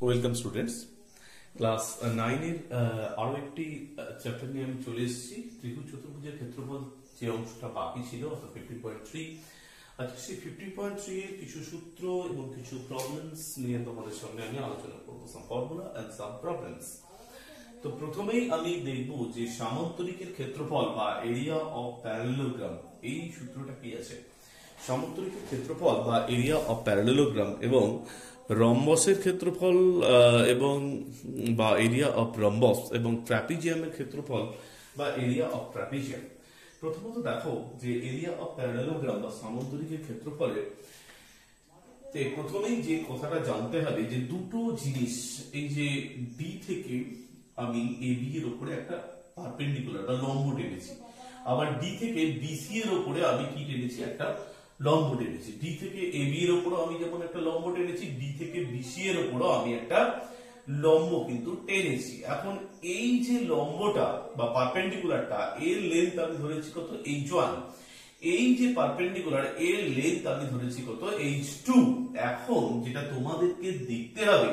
Welcome students, class 9 এর আরো একটি চ্যাপ্টার নিয়ে আমি চলে এসেছি। ত্রিভুজ চতুর্ভুজের ক্ষেত্রফল যে অংশটা বাকি ছিল অর্থাৎ 15.3। আচ্ছা, সেই 15.3 এর কিছু সূত্র এবং কিছু প্রবলেমস নিয়ে তোমাদের সামনে আমি আলোচনা করবো, সাম ফর্মুলা এন্ড সাম প্রবলেমস। তো প্রথমেই আমি দেখব যে সামান্তরিকের ক্ষেত্রফল বা এরিয়া অফ প্যারালেলোগ্রাম, এই সূত্রটা কি আছে। সামান্তরিকের ক্ষেত্রফল বা এরিয়া অফ প্যারালেলোগ্রাম এবং রম্বসের ক্ষেত্রফল এবং বা এরিয়া অফ রম্বস এবং ট্র্যাপিজিয়ামের ক্ষেত্রফল বা এরিয়া অফ ট্র্যাপিজিয়াম। প্রথমত দেখো যে এরিয়া অফ প্যারালেলোগ্রাম বা সামান্তরিকের ক্ষেত্রফলে প্রথমেই যে কথাটা জানতে হবে যে দুটো জিনিস, এই যে ডি থেকে আমি এ বি এর উপরে একটা পারপেন্ডিকুলার বা লম্ব টেনেছি, আবার ডি থেকে বিসি এর উপরে আমি কি টেনেছি, একটা লম্ব টেনেছি। ডি থেকে এ বি এর উপরে আমি যেমন একটা লম্ব টেনেছি, ডি থেকে বিসি এর উপরে আমি একটা লম্ব কিন্তু টেনেছি। এখন এই যে লম্বটা বা পারপেন্ডিকুলারটা, এর লেন্থ আমি ধরেছি কত, h1। এই যে পারপেন্ডিকুলার, এর লেন্থ আমি ধরেছি কত, h2। এখন যেটা তোমাদেরকে দেখতে হবে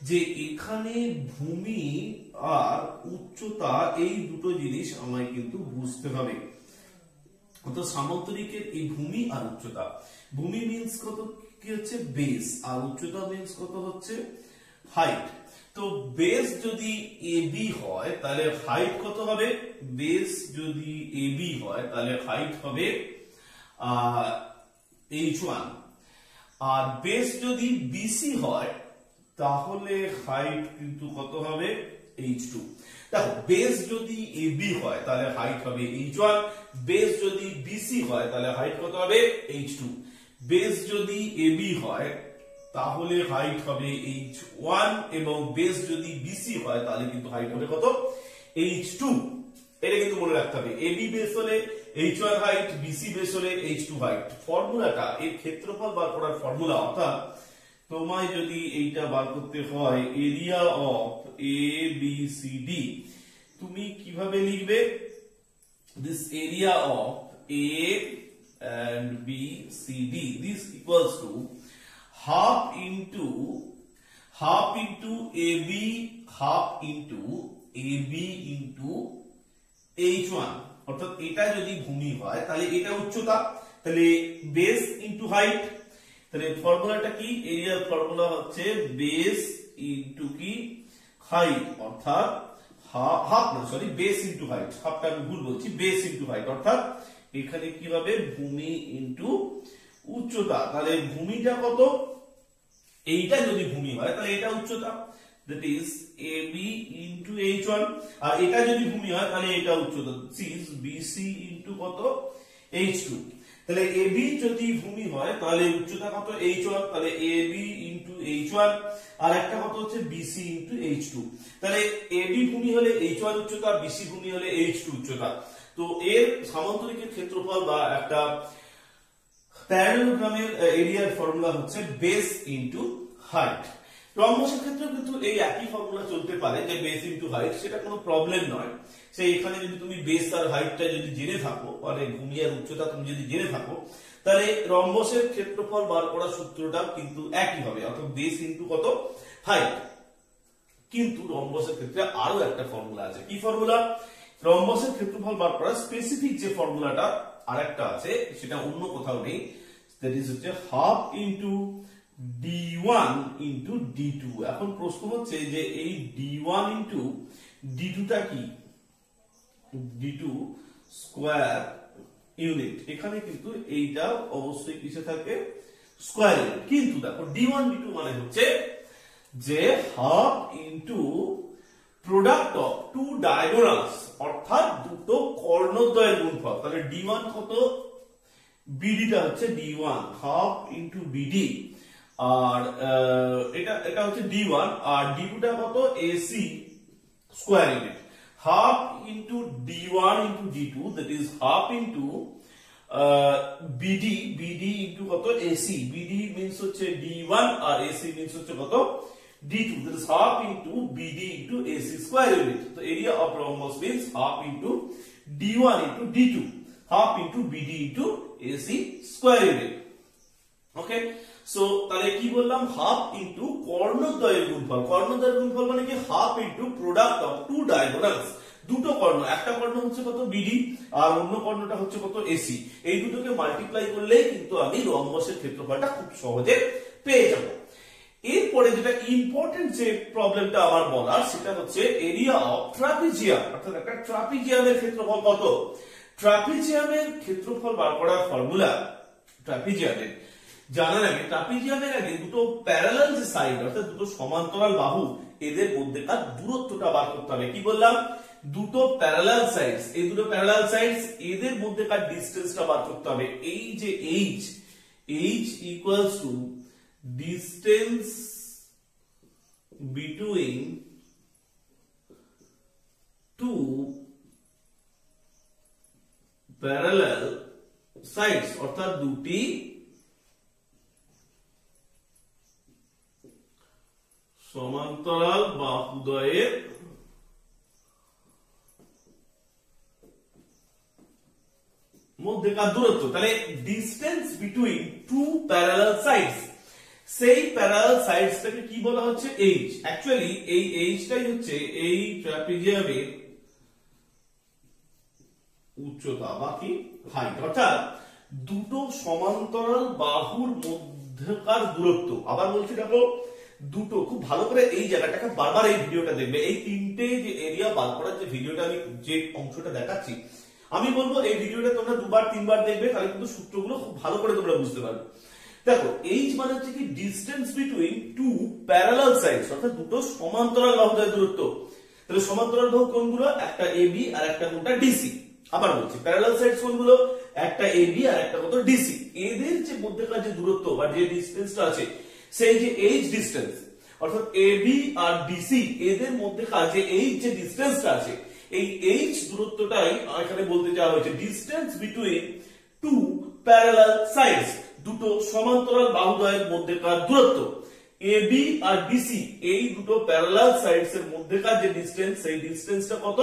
যে এখানে ভূমি আর উচ্চতা, এই দুটো জিনিস আমায় কিন্তু বুঝতে হবে। অর্থাৎ সামান্তরিকের এই ভূমি আর উচ্চতা, ভূমি মিন্স কত, কি হচ্ছে বেস, আর উচ্চতা মিন্স কত হচ্ছে হাইট। তো বেস যদি এবি হয় তাহলে হাইট কত হবে, বেস যদি এবি হয় তাহলে হাইট হবে h1, আর বেস যদি বিসি হয় তাহলে হাইট কিন্তু কত হবে h2। দেখো, বেস যদি এবি হয় তাহলে হাইট হবে h1, বেস যদি বিসি হয় তাহলে হাইট কত হবে h2। বেস যদি এবি হয় তাহলে হাইট হবে h1 এবং বেস যদি বিসি হয় তাহলে কিন্তু হাইট হবে কত, h2। এটা কিন্তু মনে রাখতে হবে, এবি বেস হলে h1 হাইট, বিসি বেস হলে h2 হাইট। ফর্মুলাটা, এই ক্ষেত্রফল বার করার ফর্মুলা, অর্থাৎ তোমায় যদি এইটা বার করতে হয় area of A B C D, তুমি কিভাবে লিখবে, this area of A and B, C, D, this equals to half into AB, half into AB into H1। অর্থাৎ এটা যদি ভূমি হয় তাহলে এটা উচ্চতা, তাহলে বেস ইনটু হাইট। তাহলে ফর্মুলাটা কি, এরিয়ার ফর্মুলা হচ্ছে বেস ইনটু কি হাইট, অর্থাৎ হাফ না সরি বেস ইনটু হাইট, হাফটা আমি ভুল বলছি, বেস ইনটু হাইট। অর্থাৎ এখানে কি হবে, ভূমি ইনটু উচ্চতা। তাহলে ভূমিটা কত, এইটা যদি ভূমি হয় তাহলে এটা উচ্চতা, that is AB into H1, আর এটা যদি ভূমি হয় তাহলে এটা উচ্চতা, this is BC into কত, H2। তাহলে AB যদি ভূমি হয় তাহলে উচ্চতা কত, H1, তাহলে AB into H1, আর একটা কত হচ্ছে BC into H2। তাহলে AB ভূমি হলে H1 উচ্চতা, BC ভূমি হলে H2 উচ্চতা। তো এর সামান্তরিকের ক্ষেত্রফল বা একটা প্যারালেলোগ্রামের এরিয়ার ফর্মুলা হচ্ছে বেস ইনটু হাইট। রম্বসের ক্ষেত্রে কিন্তু এই একই ফর্মুলা চলতে পারে, যে বেস ইনটু হাইট, সেটা কোনো প্রবলেম নয়। সেই এখানে যদি তুমি বেস আর হাইটটা যদি জেনে থাকো, মানে ভূমি আর উচ্চতা তুমি যদি জেনে থাকো, তাহলে রম্বসের ক্ষেত্রফল বার করার সূত্রটা কিন্তু একই হবে, অর্থাৎ বেস ইনটু কত, হাইট। কিন্তু রম্বসের ক্ষেত্রে আরো একটা ফর্মুলা আছে। কি ফর্মুলা, রম্বসের ক্ষেত্রফল বার করার স্পেসিফিক যে ফর্মুলাটা আরেকটা আছে, সেটা অন্য কোথাও নেই, দ্যাট ইজ হচ্ছে half into d1 into d2। এখন প্রশ্ন হচ্ছে যে এই d1 ইনটু d2 টা কি, d2 স্কয়ার ইউনিট। এখানে কিন্তু এইটা অবশ্যই কিসে থাকে, স্কয়ার ইউনিট। কিন্তু দেখো d1 d2 মানে হচ্ছে যে half into product of two diagonals, অর্থাৎ দুটো কর্ণদ্বয়ের গুণফল। তাহলে d1 কত, BD টা হচ্ছে d1, হাফ ইনটু BD, আর এটা হচ্ছে d1, আর d2 টা কত, AC square unit. Half into d1 into d2, that is half into BD into কত, AC। BD মিন্স হচ্ছে d1 আর AC মিন্স হচ্ছে কত, d2, that is half into BD into AC square unit. So area of rhombus means half into d1 into d2, half into BD into AC square unit. Okay, so তাহলে কি বললাম, half into কর্ণদ্বয়ের গুণফল। কর্ণদ্বয়ের গুণফল মানে কি, half into product of two diagonals, দুটো কর্ণ, একটা কর্ণ হচ্ছে কত বিডি আর অন্য কর্ণটা হচ্ছে কত এসি, এই দুটোকে মাল্টিপ্লাই করলেই কিন্তু আমি রম্বসের ক্ষেত্রফলটা খুব সহজে পেয়ে যাব। এরপরে যেটা ইম্পর্টেন্ট যে প্রবলেমটা আমার বলার, সেটা হচ্ছে এরিয়া অফ ট্রাপিজিয়াম, অর্থাৎ একটা ট্রাপিজিয়ামের ক্ষেত্রফল কত। ট্রাপিজিয়ামের ক্ষেত্রফল বার করার ফর্মুলা, ট্রাপিজিয়ামের জানার আগে, ট্রাপিজিয়ামের আগে দুটো প্যারালাল যে সাইড, অর্থাৎ দুটো সমান্তরাল বাহু, এদের মধ্যেকার দূরত্বটা বার করতে হবে। কি বললাম, দুটো প্যারালাল সাইডস, এই দুটো প্যারালাল সাইডস, এদের মধ্যেকার ডিসটেন্সটা বার করতে হবে। এই যে h equals to distance between two parallel sides, অর্থাৎ দুটি সমান্তরাল বাহুদ্বয়ের মধ্যেকার দূরত্ব। তাহলে distance between two parallel sides, সেই প্যারালাল সাইডসটাকে কি বলা হচ্ছে, h। অ্যাকচুয়ালি এই hটাই হচ্ছে এই ট্রাপিজিয়ামের উচ্চতা বা কি হাইট, অর্থাৎ দুটো সমান্তরাল বাহুর মধ্যকার দূরত্ব। আবার বলছি দেখো, দুটো, খুব ভালো করে এই জায়গাটাকে বারবার এই ভিডিওটা দেখবে, এই তিনটে যে এরিয়া বার করার যে ভিডিওটা আমি যে অংশটা দেখাচ্ছি, আমি বলবো এই ভিডিওটা তোমরা দুবার তিনবার দেখবে, তাহলে কিন্তু সূত্রগুলো খুব ভালো করে তোমরা বুঝতে পারবে। দেখো h মানে হচ্ছে কি distance between two parallel sides, অর্থাৎ দুটো সমান্তরাল বাহুদ্বয়ের দূরত্ব। তাহলে সমান্তরাল বাহু কোনগুলো, একটা AB আর একটা কোনটা DC। আবার বলছি, প্যারালাল সাইডস কোনগুলো, একটা AB আর একটা কত DC। এদের যে মধ্যকার যে দূরত্ব বা যে ডিসটেন্সটা আছে, সেই যে h ডিসটেন্স, অর্থাৎ AB আর DC, এদের মধ্যকার যে h যে ডিসটেন্সটা আছে, এই h দূরত্বটাই এখানে বলতে চাওয়া হয়েছে distance between two parallel sides, দুটো সমান্তরাল বাহুদ্বয়ের মধ্যকার দূরত্ব। AB আর DC, এই দুটো প্যারালাল সাইডস এর মধ্যকার যে ডিসটেন্স, সেই ডিসটেন্সটা কত,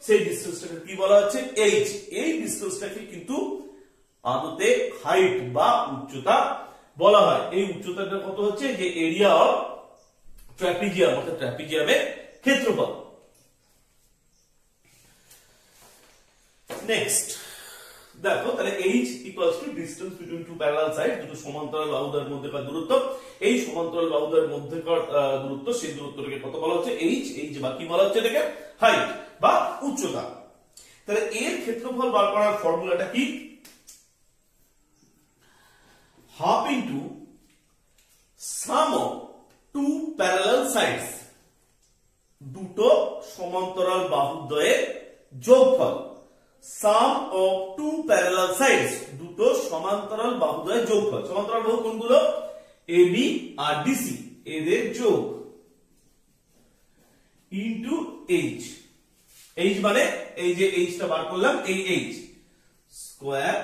সেই ডিসটেন্সটাকে কি বলা হচ্ছে, h। এই ডিসটেন্সটাকে কিন্তু আদতে হাইট বা উচ্চতা বলা হয়। এই উচ্চতাটা কত হচ্ছে, যে এরিয়া অফ ট্রাপিজিয়াম, অর্থাৎ ট্রাপিজিয়ামের ক্ষেত্রফল। নেক্সট দেখো, তাহলে h equals to distance between two parallel side, দুটো সমান্তরাল বাহুদ্বয়ের মধ্যকার দূরত্ব। এই সমান্তরাল বাহুদ্বয়ের মধ্যকার দূরত্ব, সেই দূরত্বটাকে কত বলা হচ্ছে, h বা কি বলা হচ্ছে এটাকে, হাইট বা উচ্চতা। তাহলে এর ক্ষেত্রফল বার করার ফর্মুলাটা কি, half into sum of two parallel sides, দুটো সমান্তরাল বাহুদ্বয়ের যোগফল। Sum of two parallel sides, দুটো সমান্তরাল বাহুদ্বয়ের যোগফল। সমান্তরাল বাহু কোনগুলো, AB আর DC, এদের যোগ ইনটু h। h মানে এই যে hটা বার করলাম, এই h স্কয়ার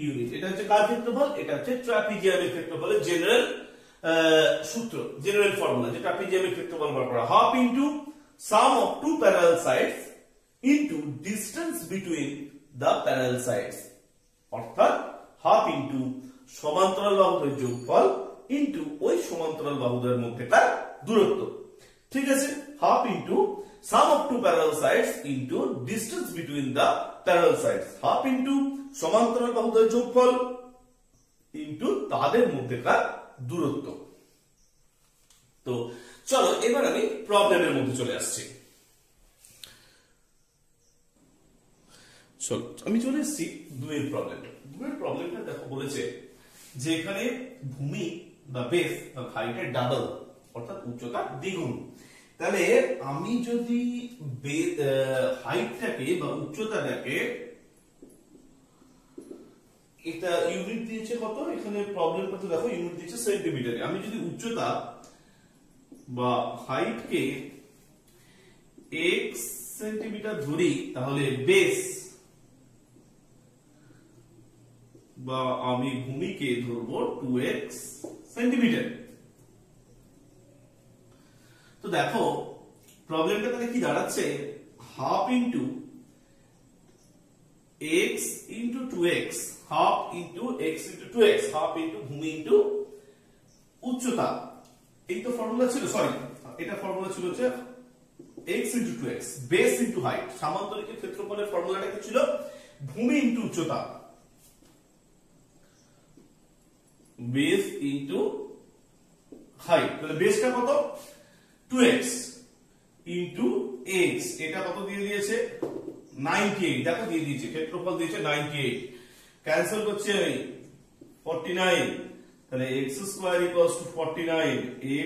ইউনিট। এটা হচ্ছে কার ক্ষেত্রফল, এটা হচ্ছে ট্রাপিজিয়ামের ক্ষেত্রফলের জেনারেল সূত্র, জেনারেল ফর্মুলা, যে ট্রাপিজিয়ামের ক্ষেত্রফল বার করা, half into sum of two parallel sides into distance between the parallel sides, অর্থাৎ হাফ ইনটু সমান্তরাল বাহুদ্বয়ের যোগফল ইনটু ওই সমান্তরাল বাহুদ্বয়ের মধ্যকার দূরত্ব। ঠিক আছে, half into sum of two parallel sides into distance between the parallel sides, half into সমান্তরাল বাহুদ্বয়ের যোগফল ইনটু তাদের মধ্যকার দূরত্ব। তো চলো এবার আমি প্রবলেমের মধ্যে চলে আসছি। চলো আমি চলে এসেছি দুয়ের প্রবলেমটা দেখো, বলেছে যে এখানে ভূমি বা বেস বা হাইটের ডাবল, অর্থাৎ উচ্চতা দ্বিগুণ। তাহলে আমি যদি হাইটটাকে বা উচ্চতাটাকে, এটা ইউনিট দিয়েছে কত, এখানে প্রবলেমটা তো দেখো ইউনিট দিয়েছে সেন্টিমিটারে। আমি যদি উচ্চতা বা হাইটকে x সেন্টিমিটার ধরি, তাহলে বেস বা আমি ভূমিকে ধরবো 2x সেন্টিমিটার। তো দেখো প্রবলেমটা তাহলে কি দাঁড়াচ্ছে, half into x into 2x, half into x into 2x, half into ভূমি ইন্টু উচ্চতা, এই তো ফর্মুলা ছিল, সরি এটা ফর্মুলা ছিল হচ্ছে x into 2x base into height. সামান্তরিকের ক্ষেত্রফলের ফর্মুলাটা কি ছিল? ভূমি ইনটু উচ্চতা, বেস ইনটু হাইট। তাহলে বেসটা কত? 2x ইনটু x, এটা কত দিয়ে দিয়েছে? 98, দেখো দিয়ে দিয়েছে, ক্ষেত্রফল দিয়েছে 98, ক্যান্সেল করছে 49, তাহলে x square equals two 49,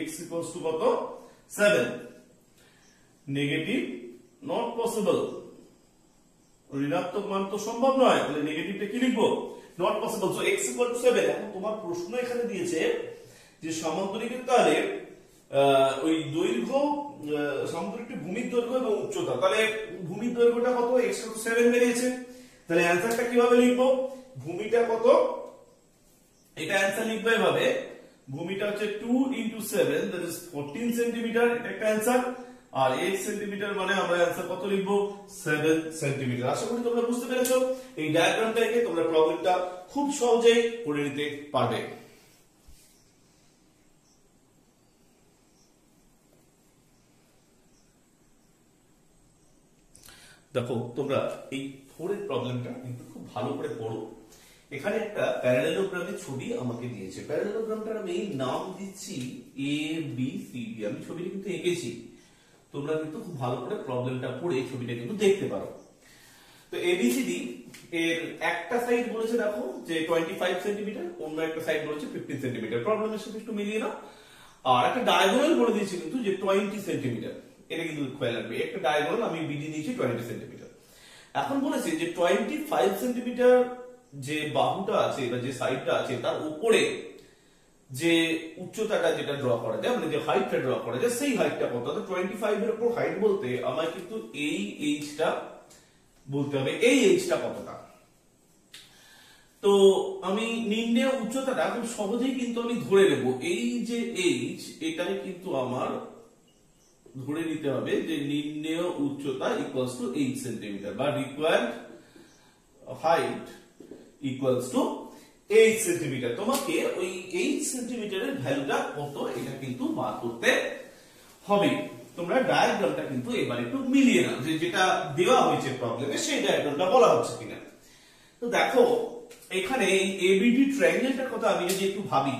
x equals to কত? 7। নেগেটিভ নট পসিবল, ঋণাত্মক মান তো সম্ভব নয়, তাহলে নেগেটিভটা কি লিখবো? Not possible. So x equal to 7। এখন তোমার প্রশ্ন এখানে দিয়েছে যে সমান্তরিকের তাহলে ওই দৈর্ঘ্য, সমান্তরিকটি ভূমির দৈর্ঘ্য এবং উচ্চতা, তাহলে ভূমির দৈর্ঘ্যটা কত? x কত? 7 বেরিয়েছে। তাহলে অ্যানসারটা কিভাবে লিখবো? ভূমিটা কত? এটা অ্যানসার লিখবে এভাবে, ভূমিটা হচ্ছে 2 into 7, that is 14 সেন্টিমিটার, এটা একটা অ্যানসার। আর 8 সেন্টিমিটার মানে আমরা অ্যানসার কত লিখবো? 7 সেন্টিমিটার। আশা করি তোমরা বুঝতে পেরেছো। এই ডায়াগ্রামটা এঁকে তোমরা প্রবলেমটা খুব সহজেই করে নিতে পারবে। দেখো তোমরা এই 4 এর প্রবলেমটা কিন্তু খুব ভালো করে পড়ো। এখানে একটা প্যারালেলোগ্রামের ছবি আমাকে দিয়েছে, প্যারালেলোগ্রামটার আমি নাম দিচ্ছি এ বি সি ডি। আমি ছবিটা কিন্তু এঁকেছি, তোমরা কিন্তু খুব ভালো করে প্রবলেমটা পড়ে ছবিটা কিন্তু দেখতে পারো। তো এবিসিডি এর একটা সাইড বলেছে দেখো যে 25 সেন্টিমিটার, অন্য একটা সাইড বলেছে 15 সেন্টিমিটার। প্রবলেমের সাথে একটু মিলিয়ে নাও। আর একটা ডায়াগোনাল বলে দিয়েছে কিন্তু যে 20 সেন্টিমিটার, এটা কিন্তু খেয়াল রাখবে। একটা ডায়াগোনাল আমি বিডি নিয়েছি 20 সেন্টিমিটার। এখন বলেছে যে 25 সেন্টিমিটার যে বাহুটা আছে বা যে সাইডটা আছে তার উপরে যে উচ্চতাটা যেটা ড্র করা যায়, মানে যে হাইটটা ড্র করা যায়, সেই হাইটটা কত? তো 25 এর উপর হাইট বলতে আমার কিন্তু এই এইচটা বলতে হবে, এই এইচটা কতটা। তো আমি নির্ণয় উচ্চতাটা খুব সহজেই কিন্তু আমি ধরে নেব, এই যে এইচ, এটাই কিন্তু আমার ধরে নিতে হবে যে নির্ণয় উচ্চতা ইকুয়ালস টু 8 সেন্টিমিটার বা required height equals to 8 centimetre. তোমাকে ওই 8 সেন্টিমিটারের ভ্যালুটা কত এটা কিন্তু বার করতে হবে। তোমরা ডায়াগ্রামটা কিন্তু এবার একটু মিলিয়ে নাও, যে যেটা দেওয়া হয়েছে প্রবলেমে সেই ডায়াগ্রামটা বলা হচ্ছে কিনা। তো দেখো এখানে এই এবিডি ট্রায়াঙ্গেলটার কথা আমি যদি একটু ভাবি,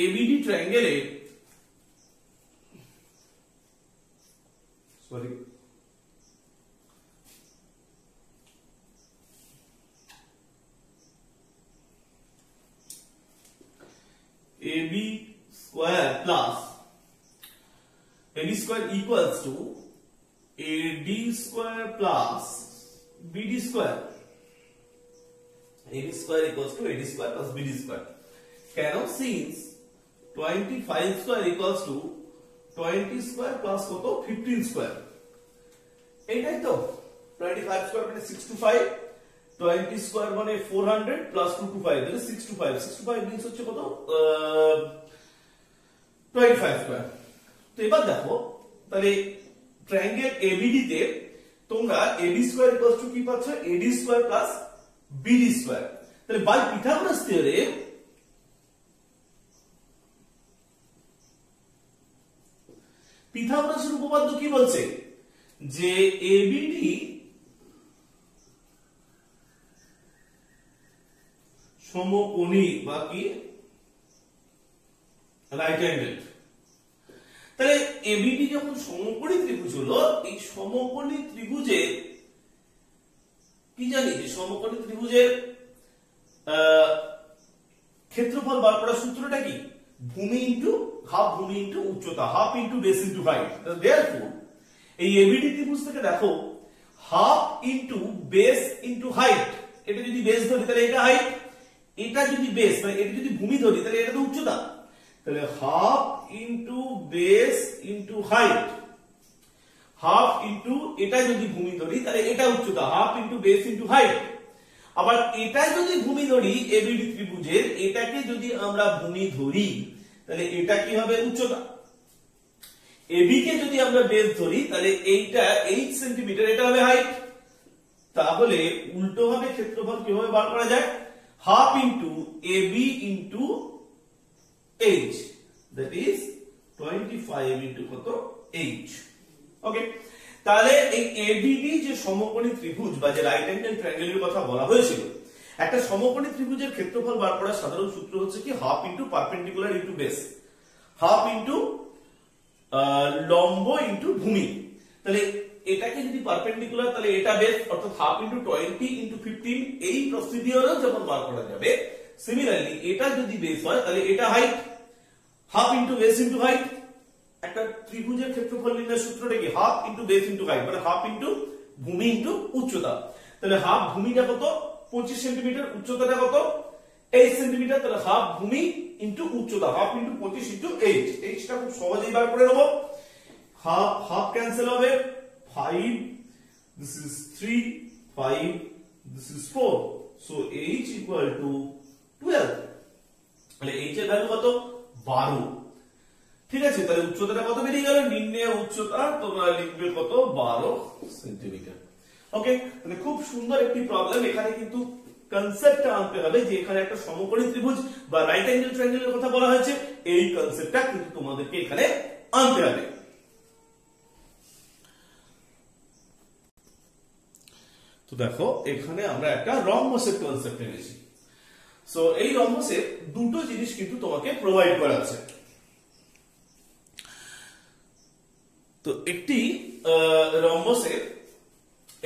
এবিডি ট্রায়াঙ্গেলে, sorry AB square plus AB square equals to AD square plus BD square. AB square equals to AD square plus BD square. কেন? since 25 square equals to 20 square plus কত? 15 square. এইটাই তো 25 square মানে 625, 20 square মানে 400 plus 225, তাহলে 625 means হচ্ছে কত? 25 square. তো এবার দেখো তাহলে ট্রায়াঙ্গেল ABD তে তোমরা AD square equals to কি পাচ্ছ? AD square plus BD square. তাহলে বাই পিথাগোরাস থিওরেম পিথাগোরাসের উপপাদ্য কি বলছে? যে ABD সমকোণী বা কি রাইট অ্যাঙ্গেল। তাহলে এবিডি যখন সমকোণী ত্রিভুজ হলো, এই সমকোণী ত্রিভুজের কি জানি যে সমকোণী ত্রিভুজের ক্ষেত্রফল বার করার সূত্রটা কি? ভূমি ইনটু হাফ, ভূমি ইনটু উচ্চতা, half into base into height. Therefore এই এবিডি ত্রিভুজ থেকে দেখো half into base into height, এটা যদি বেস ধরি তাহলে এটা হাইট, এটা যদি বেস মানে এটা যদি ভূমি ধরি তাহলে এটা তো উচ্চতা। তাহলে half into base into height, half into এটা যদি ভূমি ধরি তাহলে এটা উচ্চতা, half into base into height. আবার এটা যদি ভূমি ধরি এবিডি ত্রিভুজের, এটাকে যদি আমরা ভূমি ধরি তাহলে এটা কি হবে? উচ্চতা। এবি কে যদি আমরা বেস ধরি তাহলে এইটা 8 সেন্টিমিটার, এটা হবে হাইট। তাহলে উল্টো ভাবে ক্ষেত্রফল কিভাবে বার করা যায়? half into AB into H, that is 25 into কত H। ওকে, তাহলে এই ABD যে সমকোণী ত্রিভুজ বা যে রাইট অ্যাঙ্গেল ট্রায়াঙ্গেলের কথা বলা হয়েছিল, একটা সমকোণী ত্রিভুজের ক্ষেত্রফল বার করার সাধারণ সূত্র হচ্ছে কি half into perpendicular into base, half into লম্ব ইনটু ভূমি। তাহলে এটাকে যদি পারপেন্ডিকুলার তাহলে এটা বেস, অর্থাৎ হাফ ইনটু 20 ইনটু 15, এই প্রসিডিওরও যখন বার করা যাবে। সিমিলারলি এটা যদি বেস হয় তাহলে এটা height, half into base into height. একটা ত্রিভুজের ক্ষেত্রফল নির্ণয়ের সূত্রটা কি half into base into height, মানে হাফ ইনটু ভূমি ইনটু উচ্চতা। তাহলে হাফ ভূমিটা কত 25 সেন্টিমিটার, উচ্চতাটা কত 8 সেন্টিমিটার। তাহলে হাফ ভূমি ইনটু উচ্চতা, হাফ ইনটু 25 ইনটু 8। এইটা খুব সহজেই বার করে নেব। হাফ হাফ ক্যান্সেল হবে, 5 this is 3, 5 this is 4, so H equal to 12। তাহলে H এর ভ্যালু কত 12। ঠিক আছে, তাহলে উচ্চতাটা কত বেরিয়ে গেল, নির্ণয় উচ্চতা তোমরা লিখবে কত 12 সেন্টিমিটার। ওকে, তাহলে খুব সুন্দর একটি প্রবলেম। এখানে কিন্তু কনসেপ্টটা আনতে হবে যে এখানে একটা সমকোণী ত্রিভুজ বা রাইট অ্যাঙ্গেল ট্রায়াঙ্গেলের কথা বলা হয়েছে, এই কনসেপ্টটা কিন্তু তোমাদেরকে এখানে আনতে হবে। তো দেখো এখানে আমরা একটা রম্বসের কনসেপ্ট এনেছি। সো এই রম্বসের দুটো জিনিস কিন্তু তোমাকে প্রোভাইড করা আছে। তো একটি রম্বসের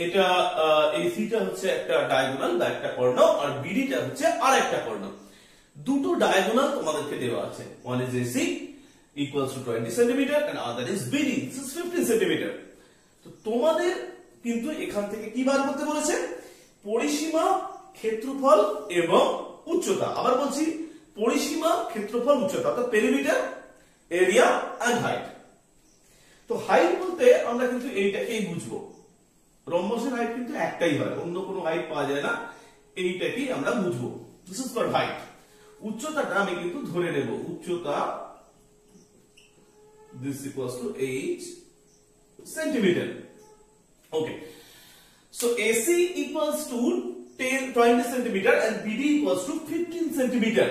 এটা এসিটা হচ্ছে একটা ডায়াগোনাল বা একটা কর্ণ, আর বিডিটা হচ্ছে আর একটা কর্ণ। দুটো ডায়াগোনাল তোমাদেরকে দেওয়া আছে, one is AC equals to 20 centimeter and other is BD, this is 15 centimeter। তো তোমাদের কিন্তু এখান থেকে কি বার করতে বলেছে, পরিসীমা, ক্ষেত্রফল এবং উচ্চতা। আবার বলছি পরিসীমা, ক্ষেত্রফল, উচ্চতা, অর্থাৎ পেরিমিটার, এরিয়া এন্ড হাইট। তো হাইট বলতে আমরা কিন্তু এইটাকেই বুঝবো, রম্বসের হাইট কিন্তু একটাই হয়, অন্য কোনো হাইট পাওয়া যায় না, এইটাকেই আমরা বুঝবো, দিস ইজ কল্ড হাইট। উচ্চতাটা আমি কিন্তু ধরে নেব, উচ্চতা this equals two 8 centimetre. Okay, so AC equals to 20 centimeter and BD equals to 15 centimeter।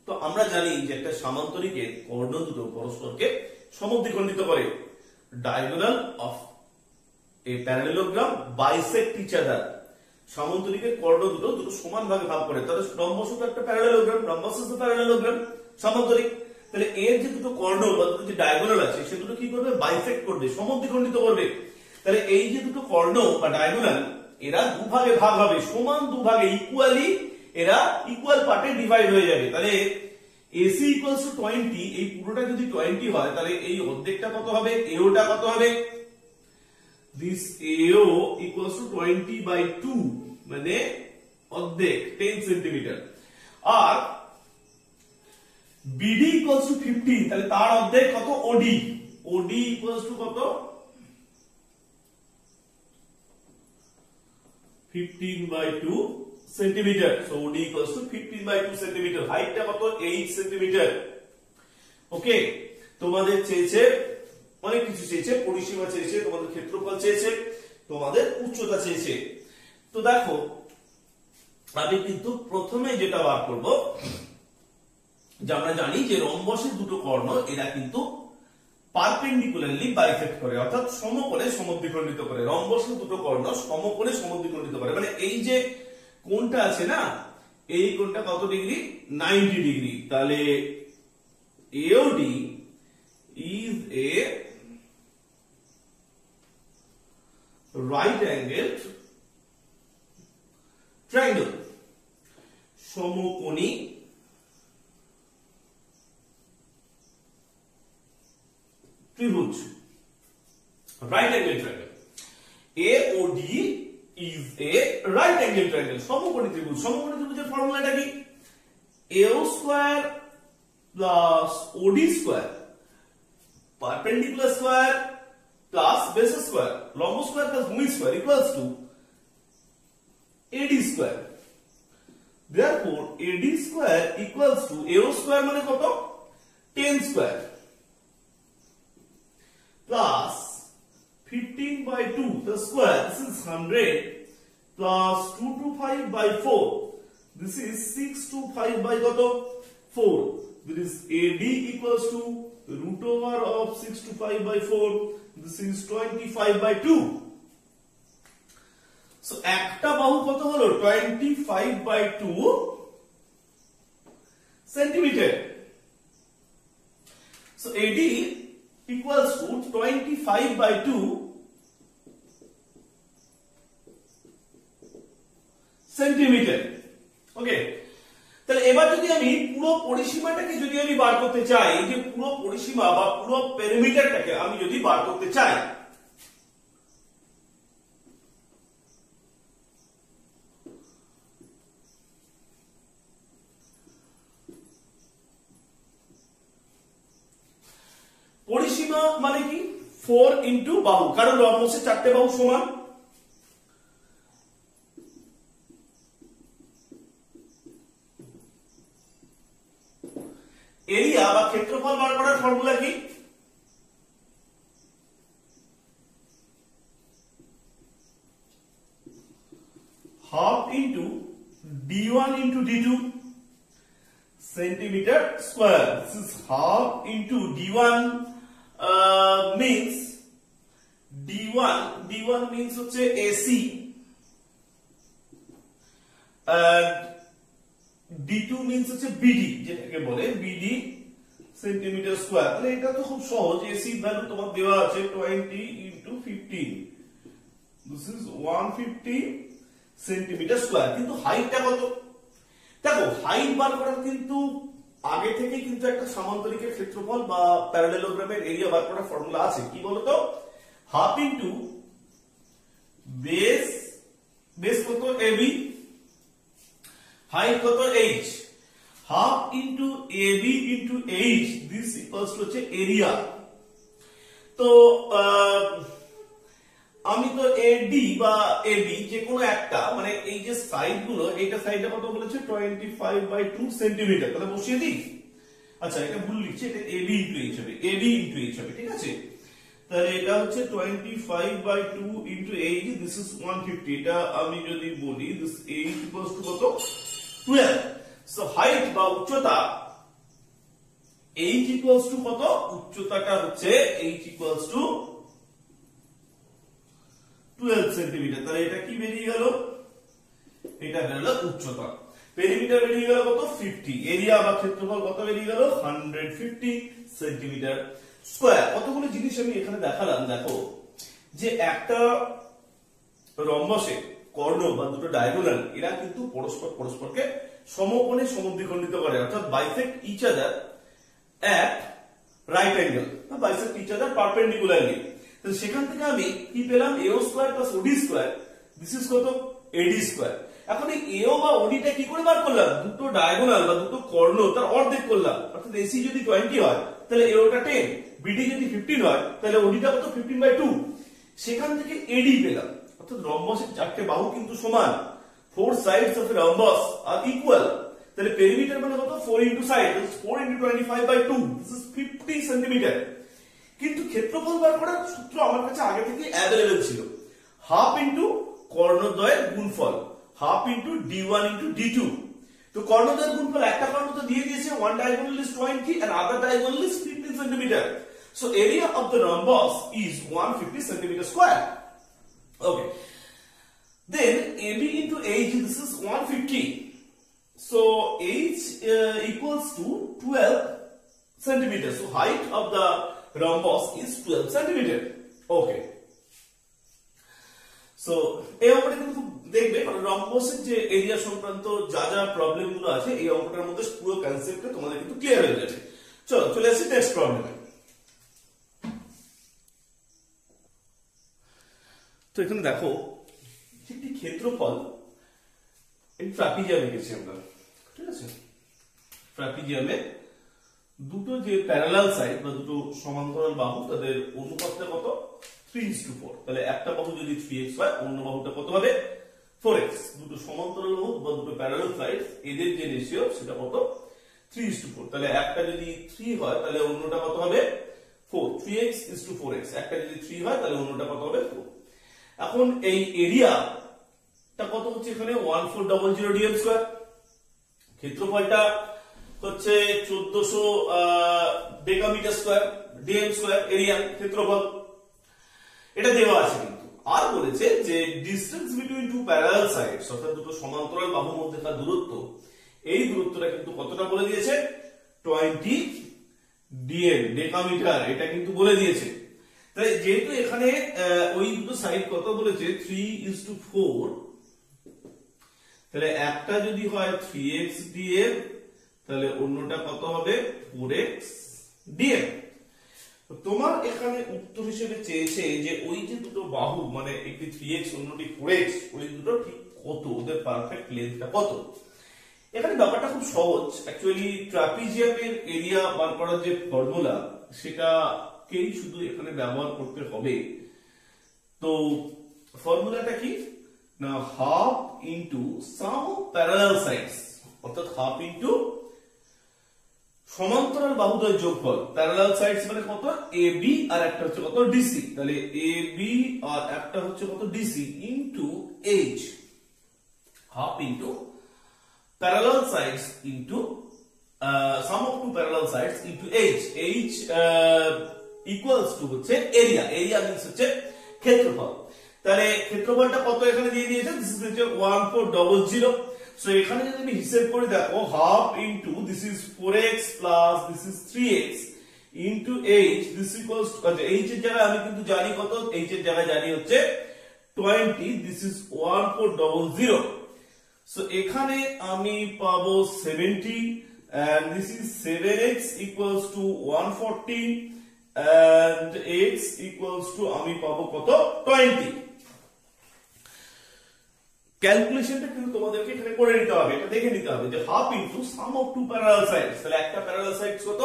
তো আমরা জানি যে একটা সামান্তরিকের কর্ণ দুটো পরস্পরকে সমদ্বিখণ্ডিত করে। Diagonal of a parallelogram bisect each other. সামান্তরিকের কর্ণ দুটো সমান ভাগে ভাগ করে, তাহলে রম্বস তো একটা parallelogram, rhombus is the parallelogram, সামান্তরিক। তাহলে এর যে দুটো কর্ণ বা দুটো যে ডায়াগোনাল আছে সে দুটো কি করবে, বাইসেক্ট করবে, সমদ্বিখণ্ডিত করবে। তাহলে এই যে দুটো কর্ণ বা ডায়াগোনাল এরা দুভাগে ভাগ হবে, সমান দুভাগে ইকুয়ালি, এরা ইকুয়াল পার্টে ডিভাইড হয়ে যাবে। তাহলে AC equals to 20, এই পুরোটা যদি 20 হয় তাহলে এই অর্ধেকটা কত হবে, AO টা কত হবে, this AO equals to 20/2, মানে অর্ধেক 10 সেন্টিমিটার। আর BD equals to 15, তাহলে তার অর্ধেক কত, OD equals to কত 15/2 centimetre. So OD equals to 15/2 centimetre. হাইটটা কত 8 সেন্টিমিটার। ওকে, তোমাদের চেয়েছে অনেক কিছু, চেয়েছে পরিসীমা, চেয়েছে তোমাদের ক্ষেত্রফল, চেয়েছে তোমাদের উচ্চতা, চেয়েছে। তো দেখো আমি কিন্তু প্রথমে যেটা বার করব, যে আমরা জানি যে রম্বসের দুটো কর্ণ এরা কিন্তু পারপেন্ডিকুলারলি বাইসেক্ট করে, অর্থাৎ সমকোণে সমদ্বিখণ্ডিত করে। রম্বসের দুটো কর্ণ সমকোণে সমদ্বিখণ্ডিত করে, মানে এই যে কোণটা আছে না, এই কোণটা কত ডিগ্রি, 90 ডিগ্রি। তাহলে AOD is a right angled triangle, সমকোণী ত্রিভুজ, right angled triangle। AOD is a right angled triangle, সমকোণী ত্রিভুজ। সমকোণী ত্রিভুজের ফর্মুলাটা কি, AO square plus OD square perpendicular square plus base square, লম্ব স্কয়ার প্লাস ভূমি square equals to AD square। therefore AD square equals to AO square মানে কত, 10 square plus 15/2 the square, this is 100 plus 225/4, This is 6 to 5 by কত 4. That is AD equals to root over of 6 to 5 by 4. This is 25 by 2. So একটা বাহু কত হলো 25 by 2 centimetre. So AD equals to 25 by 2 centimetre. Okay, তাহলে এবার যদি আমি পুরো পরিসীমাটাকে যদি আমি বার করতে চাই, এই যে পুরো পরিসীমা বা পুরো পেরিমিটারটাকে আমি যদি বার করতে চাই, পরিসীমা মানে কি 4 ইনটু বাহু, কারণ রম্বসের 4টে বাহু সমান। এরিয়া বা ক্ষেত্রফল বার করার ফর্মুলা কি? Half into d1 into d2 centimetre square. This is half into d1 means d1 means হচ্ছে AC and d2 means হচ্ছে BD, যেটাকে বলে BD সেন্টিমিটার স্কয়ার। তাহলে এটা তো খুব সহজ, AC ভ্যালু তোমার দেওয়া আছে 20 into 15, this is 150 centimetre square. কিন্তু হাইটটা কত? দেখো হাইট বার করার কিন্তু আগে থেকে কিন্তু একটা সামান্তরিকের ক্ষেত্রফল বা প্যারালেলোগ্রামের এরিয়া বার করার ফর্মুলা আছে। কি বলতো? হাফ ইনটু বেস কত AB, হাইট কত h, half into AB into h, this equals to হচ্ছে এরিয়া। তো আমি তো AD বা AB যে কোনো একটা, মানে এই যে সাইড গুলো, এইটা সাইডটা কত বলেছে 25 by 2 সেন্টিমিটার, তাহলে বসিয়ে দিই। আচ্ছা এটা ভুল লিখছি, এটা AB ইনটু h হবে, AB ইনটু h হবে, ঠিক আছে। তাহলে এটা হচ্ছে 25 by 2 into h, this is 150। এটা আমি যদি বলি দিস h ইকুয়ালস টু কত 12। সো হাইট বা উচ্চতা h ইকুয়ালস টু কত? উচ্চতাটা হচ্ছে h ইকুয়ালস টু 12 সেন্টিমিটার। তাহলে এটা কি বেরিয়ে গেল? এটা হলো উচ্চতা। পেরিমিটার বেরিয়ে গেল কত 50, এরিয়া বা ক্ষেত্রফল কত বেরিয়ে গেল 150 সেন্টিমিটার স্কয়ার। কতগুলো জিনিস আমি এখানে দেখালাম। দেখো যে একটা রম্বসে কর্ণ বা দুটো ডায়াগোনাল, এরা কিন্তু পরস্পরকে সমকোণে সমদ্বিখণ্ডিত করে, অর্থাৎ bisect each other at right angle বা বাইসেক্ট ইচ আদার পারপেন্ডিকুলারলি। তো সেখান থেকে আমি কি পেলাম? AO square plus OD square, this is কত AD স্কয়ার। এখন এই AO বা OD টা কি করে বার করলাম? দুটো ডায়াগোনাল বা দুটো কর্ণ তার অর্ধেক করলাম, অর্থাৎ AC যদি 20 হয় তাহলে AO টা 10, BD যদি 15 হয় তাহলে OD টা কত 15 by 2। সেখান থেকে AD পেলাম, অর্থাৎ রম্বসের 4টে বাহু কিন্তু সমান, 4 sides of a rhombus are equal। তাহলে পেরিমিটার মানে কত 4 into side, 4 into 25 by 2, this is 50 centimetre. কিন্তু ক্ষেত্রফল বার করার সূত্র আমার কাছে আগে থেকে অ্যাভেলেবল ছিল, হাফ ইনটু কর্ণদ্বয়ের গুণফল, half into d1 into d2। তো কর্ণদ্বয়ের গুণফল, একটা কর্ণ তো দিয়ে দিয়েছে, one diagonal is 20 and other diagonal is 15 centimeter, so area of the rhombus is 150 centimeter square. Okay, then AB into h, this is 150, so h equals to 12 centimeters, so height of the rhombus is 12 centimeter. Okay, so এই অঙ্কটা কিন্তু দেখবে রম্বসের যে area সংক্রান্ত যা যা problem গুলো আছে, এই অঙ্কটার মধ্যে পুরো কনসেপ্টটা তোমাদের কিন্তু ক্লিয়ার হয়ে যাবে। চলো চলে আসি নেক্সট প্রবলেমে। তো এখানে দেখো একটি ক্ষেত্রফল এই ট্রাপিজিয়াম এঁকেছি আমরা, ঠিক আছে। ট্রাপিজিয়ামে দুটো যে প্যারালাল সাইড বা দুটো সমান্তরাল বাহু, তাদের অনুপাতটা কত 3:4। তাহলে একটা বাহু যদি 3x হয়, অন্য বাহুটা কত হবে 4x। দুটো সমান্তরাল বাহু বা দুটো প্যারালাল সাইড, এদের যে রেশিও সেটা কত 3:4। তাহলে একটা যদি 3 হয় তাহলে অন্যটা কত হবে 4, 3x:4x। একটা যদি 3 হয় তাহলে অন্যটা কত হবে 4। এখন এই এরিয়াটা কত হচ্ছে এখানে 1400 dm স্কয়ার, ক্ষেত্রফলটা হচ্ছে 1400 decametre square, DM square area ক্ষেত্রফল, এটা দেওয়া আছে। কিন্তু আর বলেছে যে distance between two parallel sides, অর্থাৎ দুটো সমান্তরাল বাহুর মধ্যেকার দূরত্ব, এই দূরত্বটা কিন্তু কতটা বলে দিয়েছে, 20 ডিএম ডেকামিটার, এটা কিন্তু বলে দিয়েছে। তাই যেহেতু এখানে ওই দুটো সাইড কত বলেছে 3:4, তাহলে একটা যদি হয় 3x dm, তাহলে অন্যটা কত হবে 4x dm। তোমার এখানে উত্তর হিসেবে চেয়েছে যে ওই যে দুটো বাহু, মানে একটি 3x অন্যটি 4x, ওই দুটো ঠিক কত, ওদের পারফেক্ট লেন্থটা কত। এখানে ব্যাপারটা খুব সহজ। অ্যাকচুয়ালি ট্রাপিজিয়ামের এরিয়া বার করার যে ফর্মুলা, সেটাকেই শুধু এখানে ব্যবহার করতে হবে। তো ফর্মুলাটা কি না, half into sum of parallel sides, অর্থাৎ হাফ ইনটু সমান্তরাল বাহুদ্বয়ের যোগফল। প্যারালাল সাইডস মানে কত, AB আর একটা হচ্ছে কত DC, তাহলে AB আর একটা হচ্ছে কত DC into H, half into parallel sides into sum of two parallel sides into H equals to হচ্ছে area, area means হচ্ছে ক্ষেত্রফল। তাহলে ক্ষেত্রফলটা কত এখানে দিয়ে দিয়েছে, this is হচ্ছে 1400। সো এখানে যদি আমি হিসাব করে দেখো, half into this is 4x plus this is 3x into H, this equals to H এর জায়গায় আমি কিন্তু জানি কত, H এর জায়গায় জানি হচ্ছে 20, this is 1400। So এখানে আমি পাবো 70 and this is 7x equals to 140 and x equals to আমি পাবো কত 20। ক্যালকুলেশনটা কিন্তু তোমাদেরকে এখানে করে নিতে হবে, এটা দেখে নিতে হবে যে half into sum of two parallel sides, তাহলে একটা প্যারালাল সাইড কত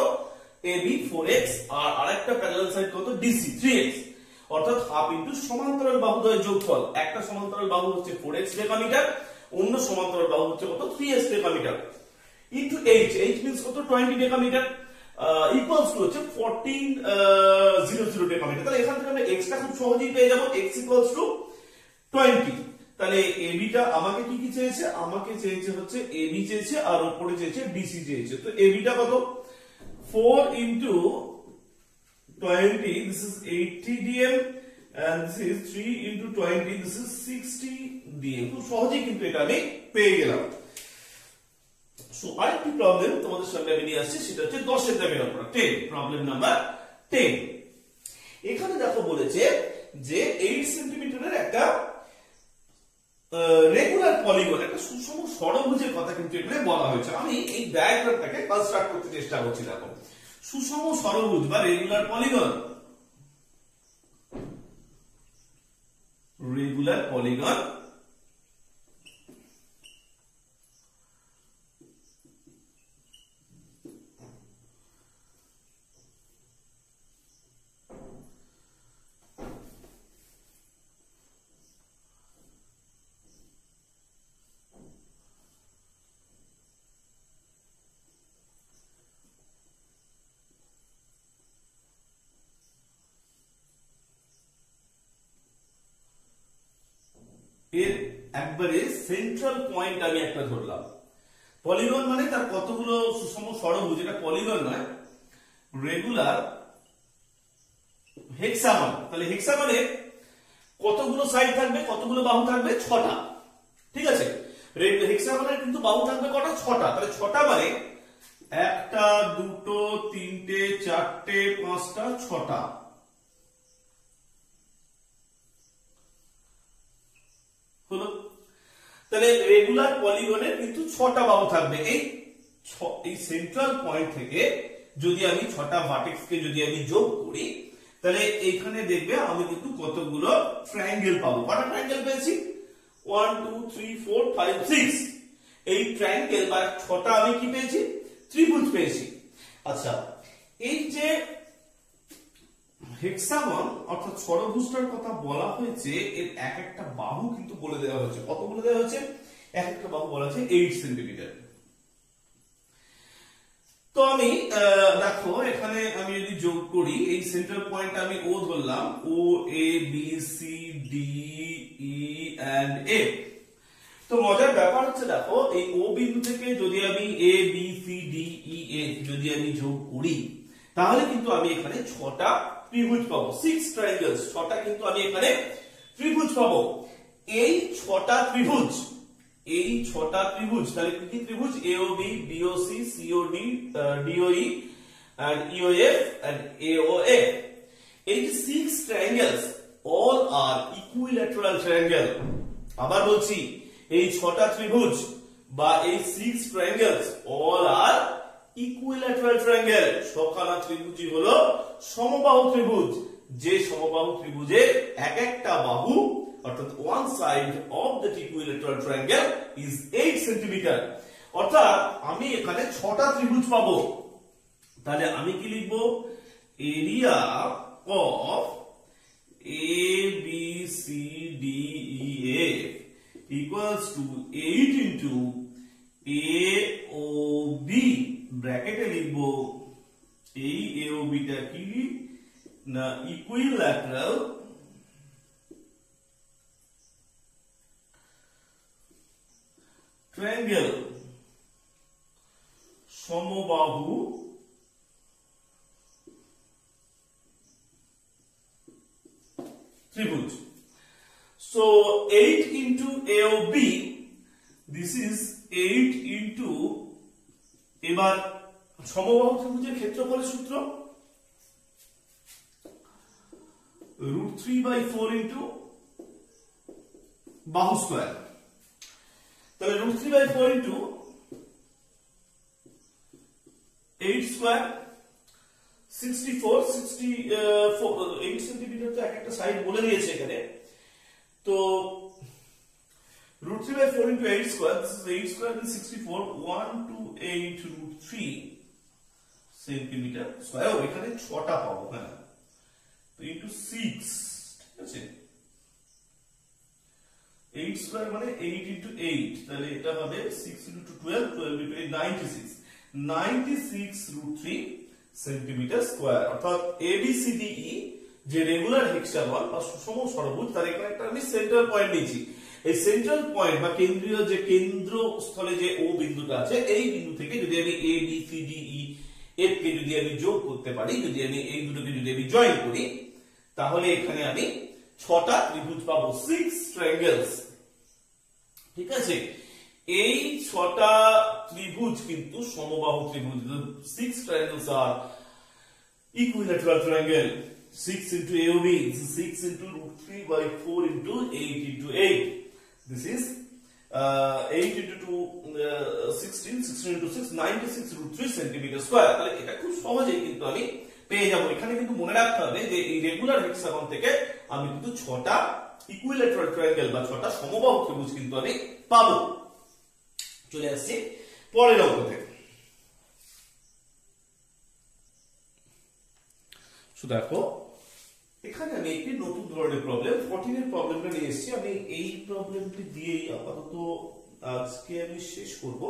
AB 4x আর আরেকটা প্যারালাল সাইড কত DC 3x, অর্থাৎ হাফ ইনটু সমান্তরাল বাহুদ্বয়ের যোগফল। একটা সমান্তরাল বাহু হচ্ছে 4x ডেকামিটার, অন্য সমান্তরাল বাহু হচ্ছে কত 3x decametre, into H, H means কত 20 ডেকামিটার, ইকুয়ালস টু হচ্ছে 1400 ডেকামিটার। তাহলে এখান থেকে আমরা x টা খুব সহজেই পেয়ে যাব, x ইকুয়ালস টু 20। তাহলে AB টা আমাকে কি কি চেয়েছে, আমাকে চেয়েছে হচ্ছে AB চেয়েছে আর উপরে চেয়েছে DC চেয়েছে। তো AB টা কত 4 into 20, this is 80 dm and this is 3 into 20, this is 60 dm। খুব সহজেই কিন্তু এটা আমি পেয়ে গেলাম। সো আরেকটি প্রবলেম তোমাদের সামনে আমি নিয়ে আসছি, সেটা হচ্ছে 10 এর দাগের উপর 10, প্রবলেম নাম্বার 10। এখানে দেখো বলেছে যে 8 সেন্টিমিটারের একটা রেগুলার পলিগন, একটা সুষম ষড়ভুজের কথা কিন্তু এখানে বলা হয়েছে। আমি এই ডায়াগ্রামটাকে কনস্ট্রাক্ট করতে চেষ্টা করছি। দেখো সুষম ষড়ভুজ বা রেগুলার পলিগন, রেগুলার পলিগন এর একবারে সেন্ট্রাল পয়েন্ট আমি একটা ধরলাম। পলিগন মানে তার কতগুলো সুষম ষড়ভুজ, এটা পলিগন নয়, রেগুলার হেক্সাগন। তাহলে হেক্সাগনে কতগুলো সাইড থাকবে, কতগুলো বাহু থাকবে, 6টা। ঠিক আছে, হেক্সাগনের কিন্তু বাহু থাকবে কটা, 6টা। তাহলে 6টা মানে 1টা 2টো 3টে 4টে 5টা 6টা। হলো, তাহলে রেগুলার পলিগনের কিন্তু 6টা বাহু থাকবে। এই সেন্ট্রাল পয়েন্ট থেকে যদি আমি 6টা ভার্টেক্স কে যদি আমি যোগ করি, তাহলে এইখানে দেখবে আমি কিন্তু কতগুলো ট্রায়াঙ্গেল পাবো। কটা ট্রায়াঙ্গেল পেয়েছি, 1 2 3 4 5 6। এই ট্রায়াঙ্গেল বা 6টা আমি কি পেয়েছি, ত্রিভুজ পেয়েছি। আচ্ছা, এই যে হেক্সাগন অর্থাৎ ষড়ভুজটার কথা বলা হয়েছে, এর এক একটা বাহু কিন্তু বলে দেওয়া হয়েছে। কত বলে দেওয়া হয়েছে, এক একটা বাহু বলা হয়েছে 8 সেন্টিমিটার। তো আমি দেখো এখানে আমি যদি যোগ করি, এই সেন্ট্রাল পয়েন্ট আমি ও ধরলাম, O A B C D E and A. তো মজার ব্যাপার হচ্ছে দেখো এই ও বিন্দু থেকে যদি আমি A B C D E F যদি আমি যোগ করি তাহলে কিন্তু আমি এখানে 6টা ত্রিভুজ পাবো, 6 ট্রায়াঙ্গেলস, 6টা কিন্তু আমি এখানে ত্রিভুজ পাবো। এই 6টা ত্রিভুজ, এই 6টা ত্রিভুজ তাহলে কি কি ত্রিভুজ? AOB, BOC, COD, DOE and EOF and AOF। এই যে 6 triangles all are equilateral triangle। আবার বলছি এই 6টা ত্রিভুজ বা এই 6 triangles all are equilateral triangle। সবখানা ত্রিভুজই হলো সমবাহু ত্রিভুজ, যে সমবাহু ত্রিভুজের এক একটা বাহু অর্থাৎ one side of the equilateral triangle is 8 centimetre. অর্থাৎ আমি এখানে 6টা ত্রিভুজ পাবো। তাহলে আমি কি লিখবো? Area of ABCDEF equals to 8 into AOB, ব্র্যাকেটে লিখবো এই AOB টা কি না ইকুইল্যাটারাল ট্রায়াঙ্গেল, সমবাহু ত্রিভুজ। So 8 into AOB, this is 8 into, এবার সমবাহু ত্রিভুজের ক্ষেত্রফলের সূত্র √3/4 into বাহু স্কয়ার। তাহলে √3/4 into 8 স্কয়ার 64 8 সেন্টিমিটার তো এক একটা সাইড বলে দিয়েছে এখানে। তো √3/4 into 8 square, this is 8 square is 64, 128 √3 centimetre square. এখানে 6টা পাবো, হ্যাঁ, তো into 6, ঠিক আছে, 8 স্কয়ার মানে 8 into 8, তাহলে এটা হবে 6 into 12, 12 into 8, 96 √3 সেন্টিমিটার স্কয়ার। অর্থাৎ ABCDE যে রেগুলার হেক্সাগন বা সুষম ষড়ভুজ তার এখানে একটা আমি সেন্ট্রাল পয়েন্ট নিয়েছি। এই সেন্ট্রাল পয়েন্ট বা কেন্দ্রীয় যে কেন্দ্রস্থলে যে ও বিন্দুটা আছে এই বিন্দু থেকে যদি আমি ABCDE এফ কে যদি আমি যোগ করতে পারি, যদি আমি এই দুটোকে যদি আমি জয়েন করি তাহলে এখানে আমি 6টা ত্রিভুজ পাবো, 6 ট্রায়াঙ্গেলস। ঠিক আছে, এই 6টা ত্রিভুজ কিন্তু সমবাহু ত্রিভুজ। 6 triangles are equilateral triangle। 6 into AOB, this is 6 into √3/4 into 8 into 8, this is 8 into 2 16 into 6 96 √3 centimetre square. তাহলে এটা খুব সহজেই কিন্তু আমি পেয়ে যাব। এখানে কিন্তু মনে রাখতে হবে যে এই রেগুলার হেক্সাগন থেকে আমি কিন্তু 6টা ইকুইল্যাটারাল ট্রায়াঙ্গেল বা 6টা সমবাহু ত্রিভুজ কিন্তু আমি পাবো। চলে আসছি পরের অঙ্ক থেকে। দেখো এখানে আমি একটি নতুন ধরনের প্রবলেম 14 এর প্রবলেমটা নিয়ে এসেছি। আমি এই প্রবলেমটি দিয়েই আপাতত আজকে আমি শেষ করব।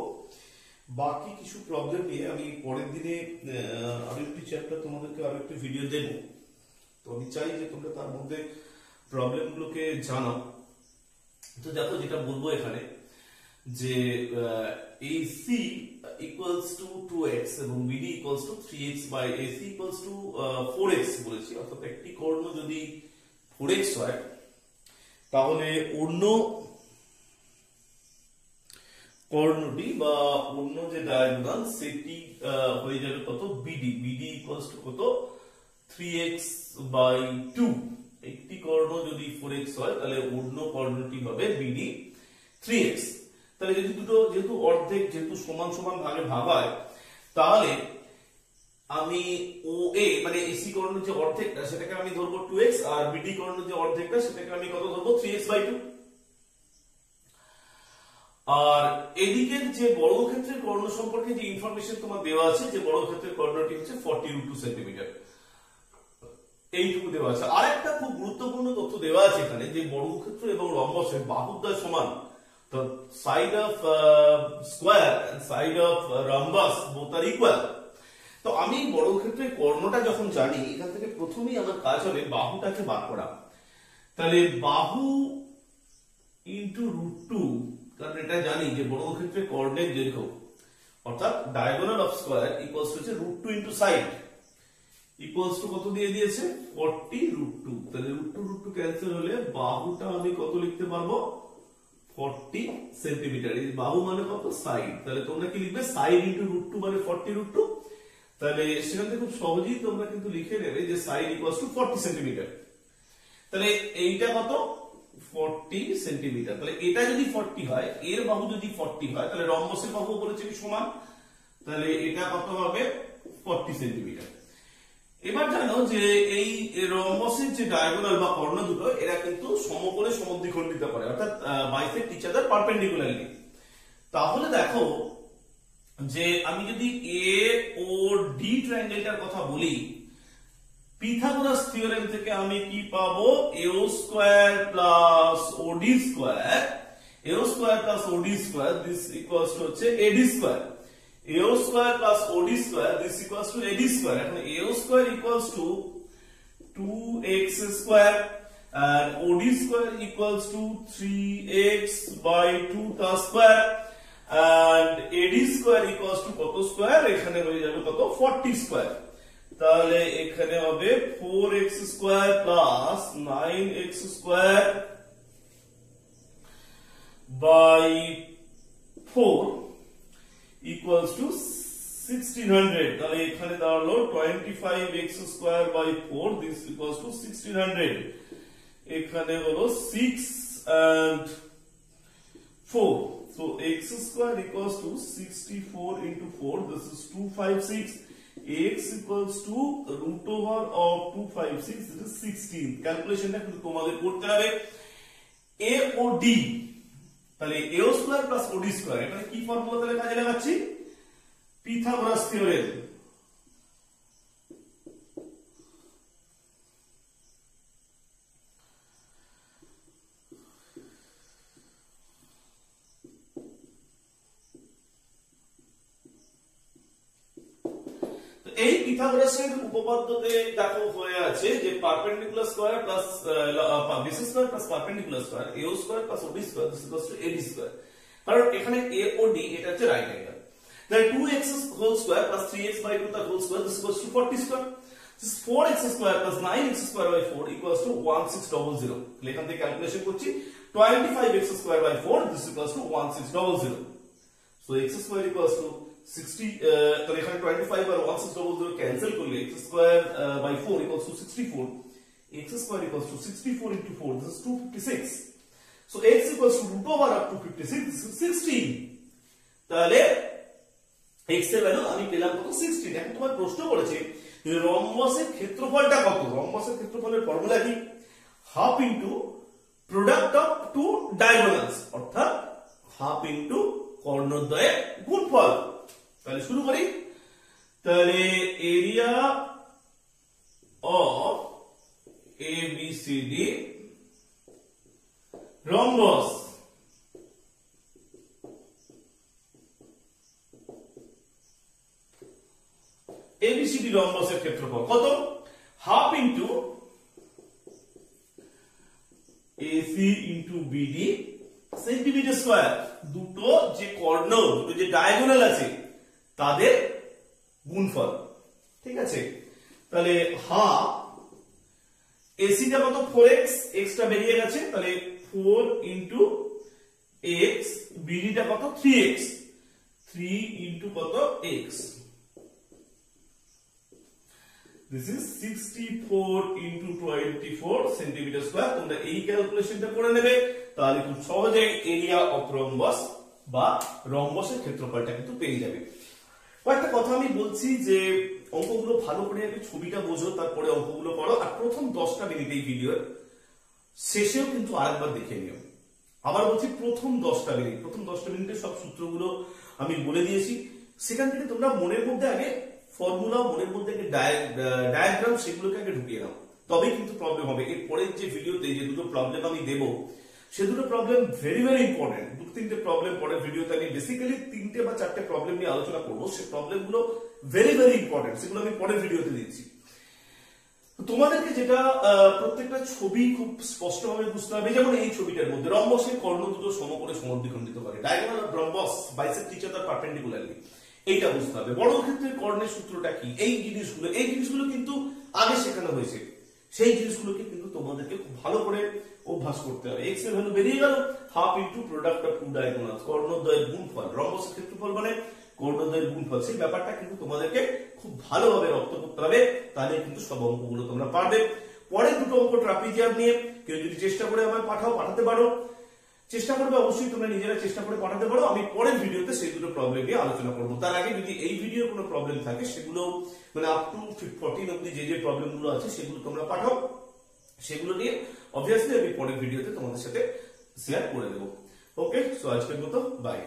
বাকি কিছু প্রবলেম নিয়ে আমি পরের দিনে আরেকটি চ্যাপ্টার তোমাদেরকে আরেকটি ভিডিও দেব। তো আমি চাই যে তোমরা তার মধ্যে প্রবলেমগুলোকে জানাও। তো দেখো যেটা বলবো এখানে যে AC equals to 2x এবং BD equals to 3x by AC equals to 4x বলেছি। অর্থাৎ একটি কর্ণ যদি 4x হয় তাহলে অন্য কর্ণটি বা অন্য যে ডায়াগোনাল সেটি হয়ে যাবে কত? BD। BD equals to কত? 3x by 2। একটি কর্ণ যদি 4x হয় তাহলে অন্য কর্ণটি হবে BD 3x। তাহলে যদি দুটো যেহেতু অর্ধেক যেহেতু সমান সমান ভাগে ভাগ হয় তাহলে আমি OA মানে AC কর্ণের যে অর্ধেকটা সেটাকে আমি ধরবো 2x আর BD কর্ণের যে অর্ধেকটা সেটাকে আমি কত ধরবো? 3x/2। আর এদিকের যে বর্গক্ষেত্রের কর্ণ সম্পর্কে যে ইনফরমেশন তোমার দেওয়া আছে যে বর্গক্ষেত্রের কর্ণটি হচ্ছে 40√2 সেন্টিমিটার, এইটুকু দেওয়া আছে। আর একটা খুব গুরুত্বপূর্ণ তথ্য দেওয়া আছে এখানে যে বর্গক্ষেত্র এবং রম্বসের বাহুদ্বয় সমান। The side of square and side of rhombus both are equal। তো আমি বর্গক্ষেত্রের কর্ণটা যখন জানি এখান থেকে প্রথমেই আমার কাজ হবে বাহুটাকে বার করা। তাহলে বাহু ইনটু √2, কারণ এটা জানি যে বর্গক্ষেত্রে ক্ষেত্রে কর্ণের দৈর্ঘ্য অর্থাৎ diagonal of square equals to হচ্ছে √2 ইনটু সাইড ইকুয়ালস টু কত দিয়ে দিয়েছে 40√2। তাহলে √2 ক্যান্সেল হলে বাহুটা আমি কত লিখতে পারবো 40 সেন্টিমিটার। এই বাহু মানে কত সাইড, তাহলে তোমরা কি লিখবে সাইড ইনটু √2 মানে 40√2। তাহলে সেখান থেকে খুব সহজেই তোমরা কিন্তু লিখে নেবে যে সাইড ইকুয়ালস টু 40 সেন্টিমিটার। তাহলে এইটা কত 40 সেন্টিমিটার। তাহলে এটা যদি 40 হয়, এর বাহু যদি 40 হয়, তাহলে রম্বসের বাহু বলেছে কি সমান, তাহলে এটা কত হবে 40 সেন্টিমিটার। এবার জানো যে এই রম্বসের যে ডায়াগোনাল বা কর্ণ দুটো এরা কিন্তু সমকোণে সমদ্বিখণ্ডিত করে, অর্থাৎ বাইসেক্ট ইচ আদার পারপেন্ডিকুলারলি। তাহলে দেখো যে আমি যদি এ ও ডি ট্রায়াঙ্গেলটার কথা বলি, পিথাগোরাস থিওরেম থেকে আমি কি পাবো AO square plus OD square, AO square plus OD square this equals to হচ্ছে AD square, AO square plus OD square this equals to AD square. এখন AO square equals to 2x square and OD square equals to 3x by 2 তা square and AD square equals to কত square, এখানে হয়ে যাবে কত 40 square. তাহলে এখানে হবে 4x square plus 9x square by 4 equals to 1600। তাহলে এখানে দাঁড়ালো 25x square by 4 this equals to 1600। এখানে হলো 6 and 4, so x square equals to 64 into 4 this is 256, x equals to root over of 256 this is 16। ক্যালকুলেশনটা কিন্তু তোমাদের করতে হবে। a O d, তাহলে a square plus OD square, এখানে কি formula তাহলে কাজে লাগাচ্ছি পিথাগোরাস থিওরেম। এই পিথাগোরাসের উপপাদ্যতে দেখো হয়ে আছে যে perpendicular square plus base square plus perpendicular square A square plus OD square this equals to AD square. কারণ এখানে এ ও ডি এটা হচ্ছে রাইট অ্যাঙ্গেল, তাহলে 2x whole square plus 3x by 2 তার whole square this equals to 40 square, this 4x square plus 9x square by 4 equals to 1600। তাহলে এখান থেকে calculation করছি 25x square by 4 this equals to 1600। So x square equals to 60, তাহলে এখানে 25 আর 1600 cancel করলে x square by 4 equals to 64, x square equals to 64 into 4 this is 256, so x equals to root over of 256 this is 16। তাহলে x এর value আমি পেলাম কত 16। এখন তোমার প্রশ্ন করেছে যে রম্বসের ক্ষেত্রফলটা কত, রম্বসের ক্ষেত্রফলের ফর্মুলা কি half into product of two diagonals, অর্থাৎ হাফ ইনটু কর্ণদ্বয়ের গুণফল। তাহলে শুরু করি। তাহলে area of ABCD rhombus, ABCD রম্বসের ক্ষেত্রফল কত half into AC into BD centimetre square. দুটো যে কর্ণ, দুটো যে ডায়াগোনাল আছে তাদের গুণফল, ঠিক আছে। তাহলে হাফ এসিটা কত 4x, x টা বেরিয়ে গেছে, তাহলে 4 ইনটু x, বিডিটা কত 3x, 3 ইনটু কত x, this is 64 into 24 centimetre square. তোমরা এই ক্যালকুলেশনটা করে নেবে, তাহলে খুব সহজে এরিয়া অফ রম্বস বা রম্বসের ক্ষেত্রফলটা কিন্তু পেয়ে যাবে। কয়েকটা কথা আমি বলছি যে অঙ্কগুলো ভালো করে আগে ছবিটা বোঝো, তারপরে অঙ্কগুলো করো, আর প্রথম 10টা মিনিট এই ভিডিওর শেষেও কিন্তু আরেকবার দেখে নিও। আবার বলছি প্রথম 10টা মিনিট, প্রথম 10টা মিনিটের সব সূত্রগুলো আমি বলে দিয়েছি, সেখান থেকে তোমরা মনের মধ্যে আগে ফর্মুলা, মনের মধ্যে আগে ডায়াগ্রাম সেগুলোকে আগে ঢুকিয়ে নাও, তবেই কিন্তু প্রবলেম হবে। এর পরের যে ভিডিওতে যে দুটো প্রবলেম আমি দেবো সে দুটো প্রবলেম ভেরি ভেরি ইম্পর্টেন্ট। দুটো তিনটে প্রবলেম পরের ভিডিওতে আমি বেসিক্যালি 3টে বা 4টে প্রবলেম নিয়ে আলোচনা করবো, সেই প্রবলেমগুলো ভেরি ভেরি ইম্পর্টেন্ট, সেগুলো আমি পরের ভিডিওতে দিচ্ছি। তোমাদেরকে যেটা প্রত্যেকটা ছবি খুব স্পষ্টভাবে বুঝতে হবে, যেমন এই ছবিটার মধ্যে রম্বসের কর্ণ দুটো সম করে সমদ্বিখণ্ডিত করে, diagonal of rhombus bisect each other perpendicularly, এইটা বুঝতে হবে। বর্গক্ষেত্রের কর্ণের সূত্রটা কি, এই জিনিসগুলো কিন্তু আগে শেখানো হয়েছে, সেই জিনিসগুলোকে কিন্তু তোমাদেরকে খুব ভালো করে অভ্যাস করতে হবে। এক্স এর ভ্যালু বেরিয়ে গেল, half into product of two diagonals, কর্ণদ্বয়ের গুণফল, রম্বসের ক্ষেত্রফল মানে কর্ণদ্বয়ের গুণফল, সেই ব্যাপারটা কিন্তু তোমাদেরকে খুব ভালোভাবে রপ্ত করতে হবে, তাহলে কিন্তু সব অঙ্কগুলো তোমরা পারবে। পরের দুটো অঙ্ক ট্রাপিজিয়াম নিয়ে কেউ যদি চেষ্টা করে আমায় পাঠাতে পারো, চেষ্টা করবে অবশ্যই, তোমরা নিজেরা চেষ্টা করে পাঠাতে পারো, আমি পরের ভিডিওতে সেই দুটো প্রবলেম নিয়ে আলোচনা করবো। তার আগে যদি এই ভিডিওর কোনো প্রবলেম থাকে সেগুলো মানে আপ টু 14 অব্দি যে প্রবলেমগুলো আছে সেগুলো তোমরা পাঠাও, সেগুলো নিয়ে অবভিয়াসলি আমি পরের ভিডিওতে তোমাদের সাথে শেয়ার করে দেবো। ওকে, সো আজকের মতো বাই।